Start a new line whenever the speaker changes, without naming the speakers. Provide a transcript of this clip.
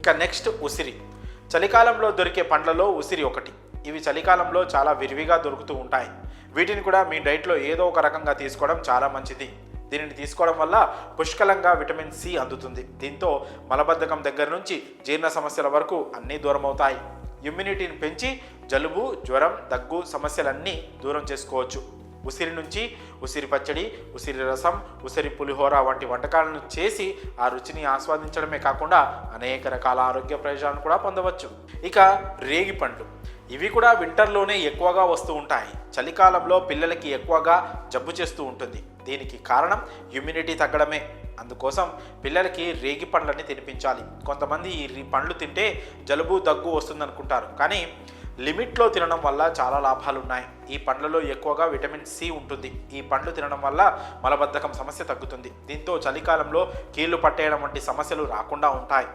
ఇక నెక్స్ట్ ఉసిరి. చలికాలంలో దొరికే పండ్లలో ఉసిరి ఒకటి. ఇవి చలికాలంలో చాలా విరివిగా దొరుకుతూ ఉంటాయి. వీటిని కూడా మీ డైట్లో ఏదో ఒక రకంగా తీసుకోవడం చాలా మంచిది. దీనిని తీసుకోవడం వల్ల పుష్కలంగా విటమిన్ సి అందుతుంది. దీంతో మలబద్ధకం దగ్గర నుంచి జీర్ణ సమస్యల వరకు అన్నీ దూరం అవుతాయి. ఇమ్యూనిటీని పెంచి జలుబు, జ్వరం, దగ్గు సమస్యలన్నీ దూరం చేసుకోవచ్చు. ఉసిరి నుంచి ఉసిరి పచ్చడి, ఉసిరి రసం, ఉసిరి పులిహోర వంటి వంటకాలను చేసి ఆ రుచిని ఆస్వాదించడమే కాకుండా అనేక రకాల ఆరోగ్య ప్రయోజనాలను కూడా పొందవచ్చు. ఇక రేగి పండ్లు. ఇవి కూడా వింటర్లోనే ఎక్కువగా వస్తూ ఉంటాయి. చలికాలంలో పిల్లలకి ఎక్కువగా జబ్బు చేస్తూ ఉంటుంది. దీనికి కారణం ఇమ్యూనిటీ తగ్గడమే. అందుకోసం పిల్లలకి రేగి పండ్లని తినిపించాలి. కొంతమంది ఈ పండ్లు తింటే జలుబు, దగ్గు వస్తుందనుకుంటారు, కానీ లిమిట్లో తినడం వల్ల చాలా లాభాలు ఉన్నాయి. ఈ పండ్లలో ఎక్కువగా విటమిన్ సి ఉంటుంది. ఈ పండ్లు తినడం వల్ల మలబద్ధకం సమస్య తగ్గుతుంది. దీంతో చలికాలంలో కీళ్లు పట్టేయడం వంటి సమస్యలు రాకుండా ఉంటాయి.